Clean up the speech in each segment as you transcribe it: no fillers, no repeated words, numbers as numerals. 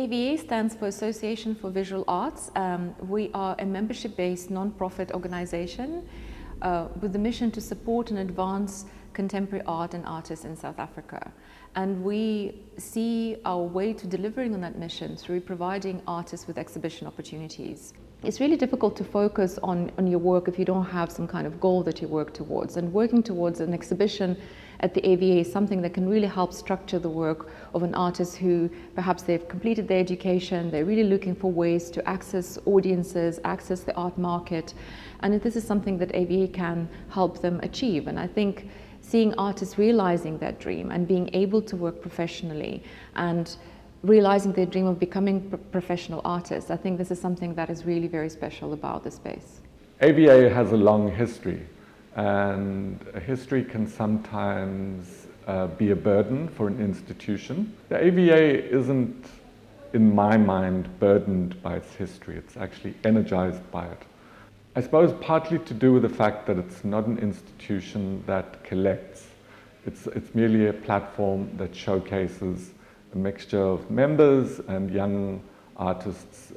AVA stands for Association for Visual Arts. We are a membership-based non-profit organization with the mission to support and advance contemporary art and artists in South Africa. And we see our way to delivering on that mission through providing artists with exhibition opportunities. It's really difficult to focus on your work if you don't have some kind of goal that you work towards. And working towards an exhibition at the AVA is something that can really help structure the work of an artist who perhaps they've completed their education, they're really looking for ways to access audiences, access the art market. And this is something that AVA can help them achieve. And I think seeing artists realizing that dream and being able to work professionally and realizing their dream of becoming professional artists, I think this is something that is really very special about the space. AVA has a long history, and a history can sometimes be a burden for an institution. The AVA isn't, in my mind, burdened by its history. It's actually energized by it. I suppose partly to do with the fact that it's not an institution that collects. It's merely a platform that showcases a mixture of members and young artists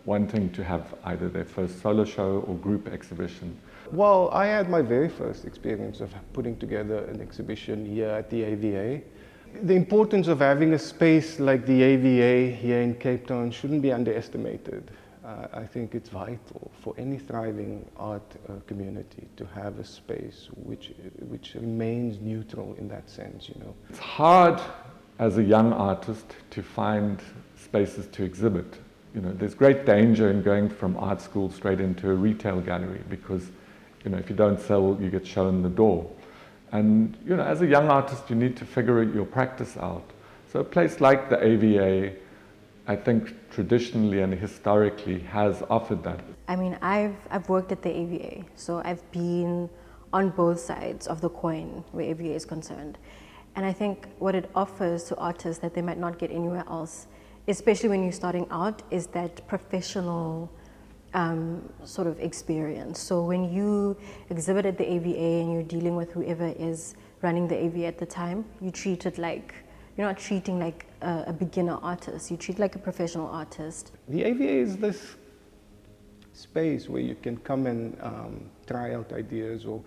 wanting to have either their first solo show or group exhibition. Well, I had my very first experience of putting together an exhibition here at the AVA. The importance of having a space like the AVA here in Cape Town shouldn't be underestimated. I think it's vital for any thriving art community to have a space which remains neutral in that sense, you know. It's hard as a young artist to find spaces to exhibit. You know, there's great danger in going from art school straight into a retail gallery because, you know, if you don't sell, you get shown the door. And, you know, as a young artist, you need to figure your practice out. So a place like the AVA, I think traditionally and historically has offered that. I mean, I've worked at the AVA, so I've been on both sides of the coin where AVA is concerned. And I think what it offers to artists that they might not get anywhere else, especially when you're starting out, is that professional sort of experience. So when you exhibit at the AVA and you're dealing with whoever is running the AVA at the time, you treat it like, you're not treating like a beginner artist, you treat like a professional artist. The AVA is this space where you can come and try out ideas or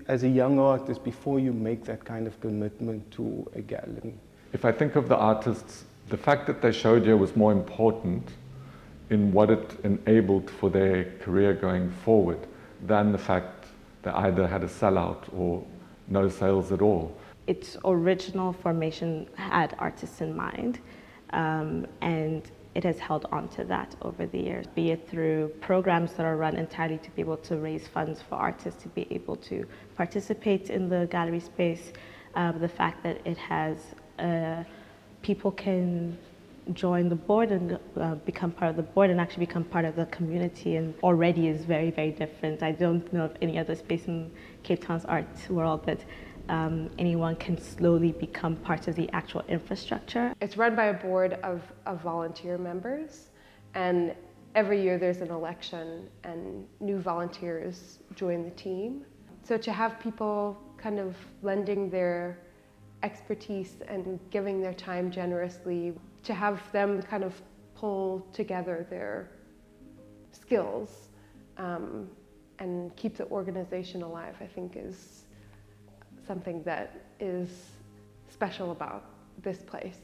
as a young artist before you make that kind of commitment to a gallery. If I think of the artists, the fact that they showed here was more important in what it enabled for their career going forward than the fact they either had a sellout or no sales at all. Its original formation had artists in mind, and it has held on to that over the years, be it through programs that are run entirely to be able to raise funds for artists to be able to participate in the gallery space, the fact that it has, people can join the board and become part of the board and actually become part of the community, and already is very, very different. I don't know of any other space in Cape Town's art world that anyone can slowly become part of the actual infrastructure. It's run by a board of volunteer members, and every year there's an election and new volunteers join the team. So to have people kind of lending their expertise and giving their time generously, to have them kind of pull together their skills and keep the organization alive, I think is something that is special about this place.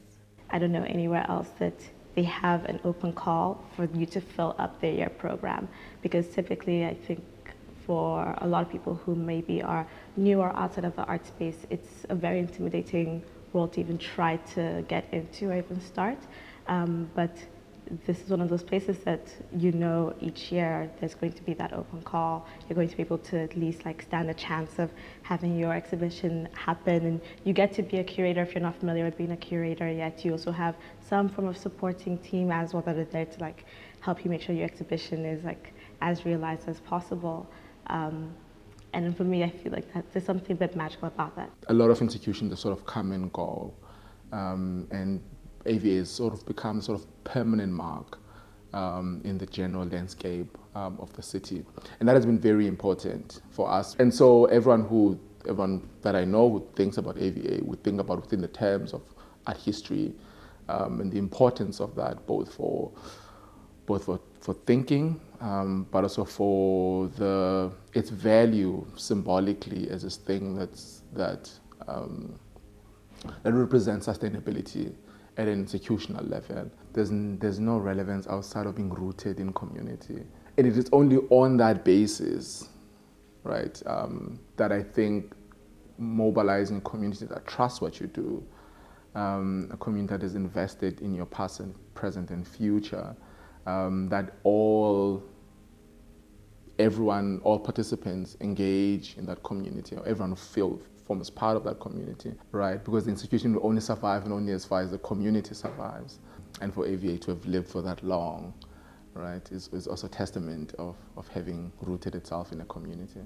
I don't know anywhere else that they have an open call for you to fill up their year program, because typically I think for a lot of people who maybe are new or outside of the art space, it's a very intimidating role to even try to get into or even start. But this is one of those places that you know each year there's going to be that open call. You're going to be able to at least like stand a chance of having your exhibition happen, and you get to be a curator if you're not familiar with being a curator yet. You also have some form of supporting team as well that are there to like help you make sure your exhibition is like as realized as possible. And for me, I feel like there's something a bit magical about that. A lot of institutions that sort of come and go, and AVA has sort of become sort of permanent mark in the general landscape of the city. And that has been very important for us. And so everyone that I know who thinks about AVA would think about within the terms of art history, and the importance of that, both for thinking, but also for its value symbolically as this thing that represents sustainability at an institutional level. There's no relevance outside of being rooted in community, and it is only on that basis, right, that I think mobilizing a community that trusts what you do, a community that is invested in your past and present and future, that all participants engage in that community, or everyone forms part of that community, right? Because the institution will only survive and only as far as the community survives. And for AVA to have lived for that long, right, is also a testament of having rooted itself in a community.